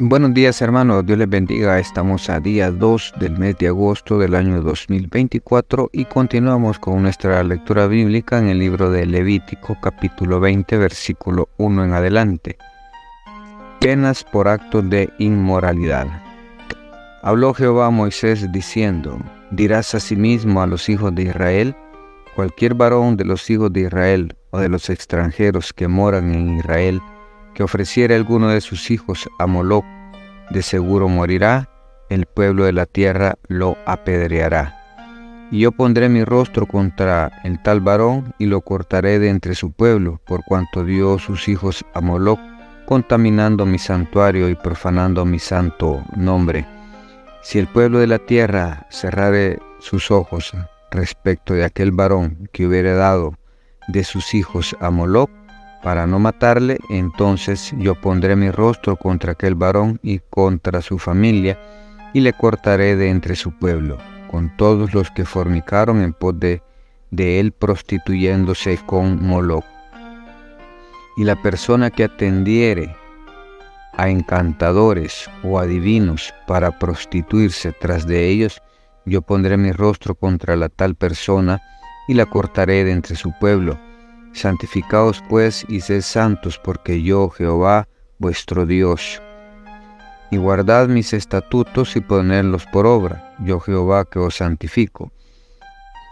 Buenos días, hermanos, Dios les bendiga. Estamos a día 2 del mes de agosto del año 2024 y continuamos con nuestra lectura bíblica en el libro de Levítico, capítulo 20, versículo 1 en adelante. Penas por actos de inmoralidad. Habló Jehová a Moisés diciendo: dirás asimismo a los hijos de Israel: cualquier varón de los hijos de Israel o de los extranjeros que moran en Israel, que ofreciere alguno de sus hijos a Moloc, de seguro morirá, el pueblo de la tierra lo apedreará. Y yo pondré mi rostro contra el tal varón, y lo cortaré de entre su pueblo, por cuanto dio sus hijos a Moloc, contaminando mi santuario y profanando mi santo nombre. Si el pueblo de la tierra cerrare sus ojos respecto de aquel varón que hubiere dado de sus hijos a Moloc, para no matarle, entonces yo pondré mi rostro contra aquel varón y contra su familia, y le cortaré de entre su pueblo, con todos los que fornicaron en pos de él, prostituyéndose con Moloc. Y la persona que atendiere a encantadores o adivinos para prostituirse tras de ellos, yo pondré mi rostro contra la tal persona y la cortaré de entre su pueblo. Santificaos pues y sed santos, porque yo, Jehová, vuestro Dios. Y guardad mis estatutos y ponedlos por obra, yo Jehová que os santifico.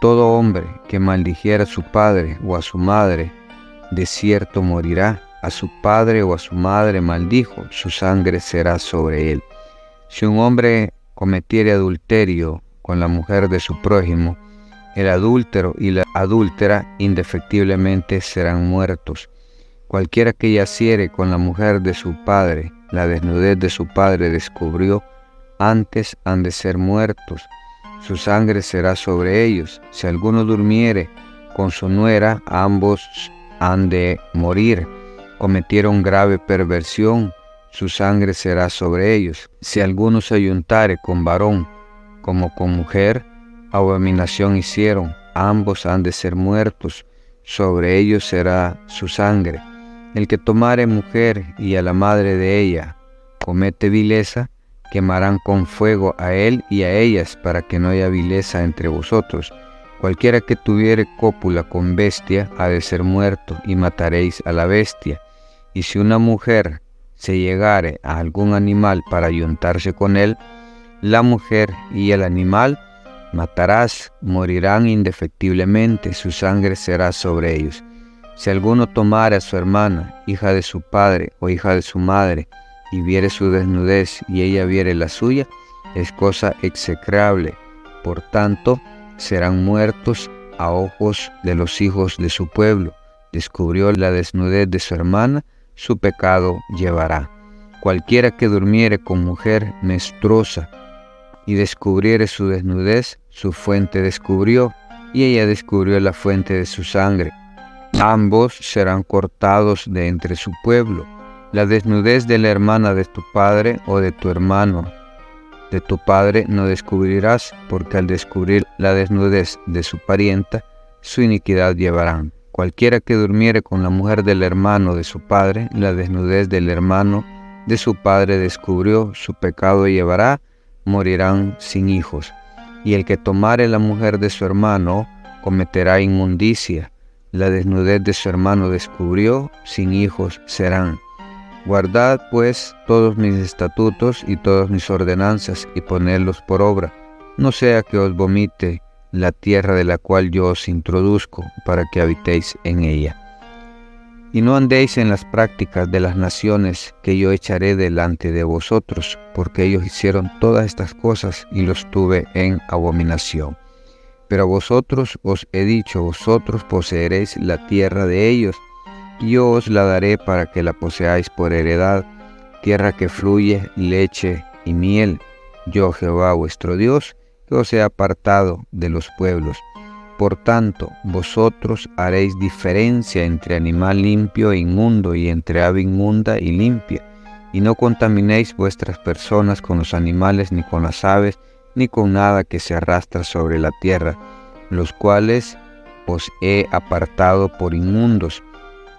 Todo hombre que maldijera a su padre o a su madre, de cierto morirá. A su padre o a su madre maldijo, su sangre será sobre él. Si un hombre cometiere adulterio con la mujer de su prójimo, el adúltero y la adúltera indefectiblemente serán muertos. Cualquiera que yaciere con la mujer de su padre, la desnudez de su padre descubrió, antes han de ser muertos. Su sangre será sobre ellos. Si alguno durmiere con su nuera, ambos han de morir. Cometieron grave perversión, su sangre será sobre ellos. Si alguno se ayuntare con varón como con mujer, abominación hicieron, ambos han de ser muertos, sobre ellos será su sangre. El que tomare mujer y a la madre de ella comete vileza, quemarán con fuego a él y a ellas, para que no haya vileza entre vosotros. Cualquiera que tuviere cópula con bestia ha de ser muerto, y mataréis a la bestia. Y si una mujer se llegare a algún animal para ayuntarse con él, la mujer y el animal matarás, morirán indefectiblemente, su sangre será sobre ellos. Si alguno tomare a su hermana, hija de su padre o hija de su madre, y viere su desnudez y ella viere la suya, es cosa execrable. Por tanto, serán muertos a ojos de los hijos de su pueblo. Descubrió la desnudez de su hermana, su pecado llevará. Cualquiera que durmiere con mujer menstruosa y descubriere su desnudez, su fuente descubrió, y ella descubrió la fuente de su sangre. Ambos serán cortados de entre su pueblo. La desnudez de la hermana de tu padre o de tu hermano de tu padre no descubrirás, porque al descubrir la desnudez de su parienta, su iniquidad llevarán. Cualquiera que durmiere con la mujer del hermano de su padre, la desnudez del hermano de su padre descubrió, su pecado llevará, morirán sin hijos. Y el que tomare la mujer de su hermano cometerá inmundicia, la desnudez de su hermano descubrió, sin hijos serán. Guardad pues todos mis estatutos y todas mis ordenanzas, y ponedlos por obra, no sea que os vomite la tierra de la cual yo os introduzco, para que habitéis en ella. Y no andéis en las prácticas de las naciones que yo echaré delante de vosotros, porque ellos hicieron todas estas cosas y los tuve en abominación. Pero a vosotros os he dicho, vosotros poseeréis la tierra de ellos, y yo os la daré para que la poseáis por heredad, tierra que fluye leche y miel. Yo, Jehová vuestro Dios, que os he apartado de los pueblos. Por tanto, vosotros haréis diferencia entre animal limpio e inmundo, y entre ave inmunda y limpia, y no contaminéis vuestras personas con los animales, ni con las aves, ni con nada que se arrastra sobre la tierra, los cuales os he apartado por inmundos.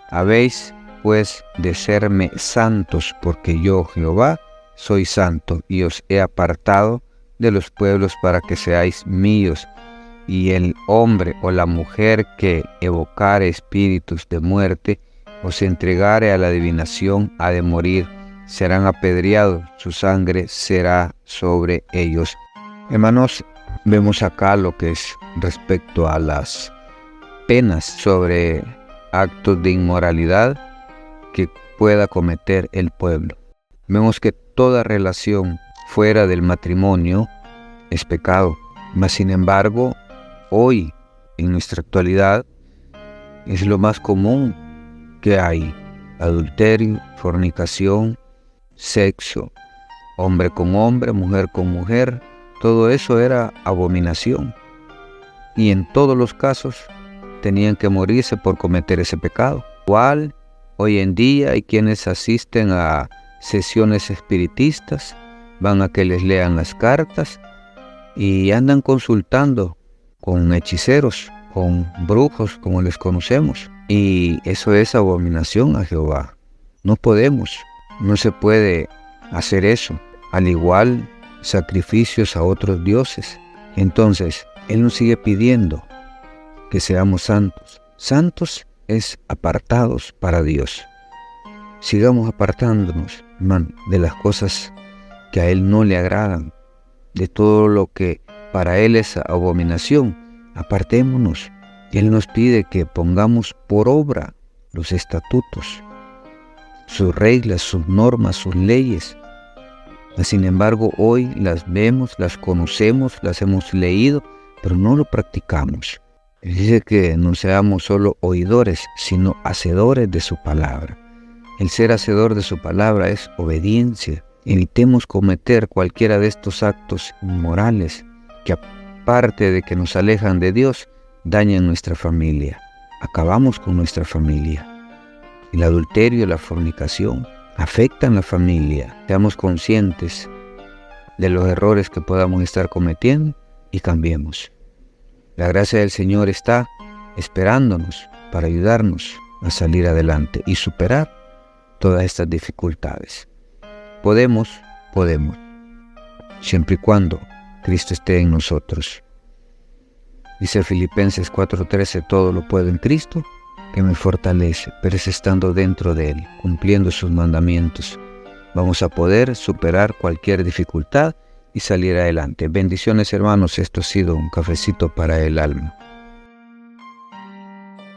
Habéis pues de serme santos, porque yo, Jehová, soy santo y os he apartado de los pueblos para que seáis míos. Y el hombre o la mujer que evocare espíritus de muerte, os entregare a la adivinación, ha de morir, serán apedreados, su sangre será sobre ellos. Hermanos, vemos acá lo que es respecto a las penas sobre actos de inmoralidad que pueda cometer el pueblo. Vemos que toda relación fuera del matrimonio es pecado, mas sin embargo, hoy, en nuestra actualidad, es lo más común que hay: adulterio, fornicación, sexo, hombre con hombre, mujer con mujer. Todo eso era abominación. Y en todos los casos tenían que morirse por cometer ese pecado. Igual, hoy en día hay quienes asisten a sesiones espiritistas, van a que les lean las cartas y andan consultando con hechiceros, con brujos, como les conocemos. Y eso es abominación a Jehová. No podemos, no se puede hacer eso. Al igual, sacrificios a otros dioses. Entonces, Él nos sigue pidiendo que seamos santos. Santos es apartados para Dios. Sigamos apartándonos, hermano, de las cosas que a Él no le agradan, de todo lo que para Él es abominación. Apartémonos. Él nos pide que pongamos por obra los estatutos, sus reglas, sus normas, sus leyes. Sin embargo, hoy las vemos, las conocemos, las hemos leído, pero no lo practicamos. Él dice que no seamos solo oidores, sino hacedores de su palabra. El ser hacedor de su palabra es obediencia. Evitemos cometer cualquiera de estos actos inmorales que, aparte de que nos alejan de Dios, dañan nuestra familia. Acabamos con nuestra familia. El adulterio y la fornicación afectan la familia. Seamos conscientes de los errores que podamos estar cometiendo y cambiemos. La gracia del Señor está esperándonos para ayudarnos a salir adelante y superar todas estas dificultades. Podemos, siempre y cuando Cristo esté en nosotros. Dice Filipenses 4:13, todo lo puedo en Cristo que me fortalece, pero es estando dentro de Él, cumpliendo sus mandamientos. Vamos a poder superar cualquier dificultad y salir adelante. Bendiciones, hermanos, esto ha sido un cafecito para el alma.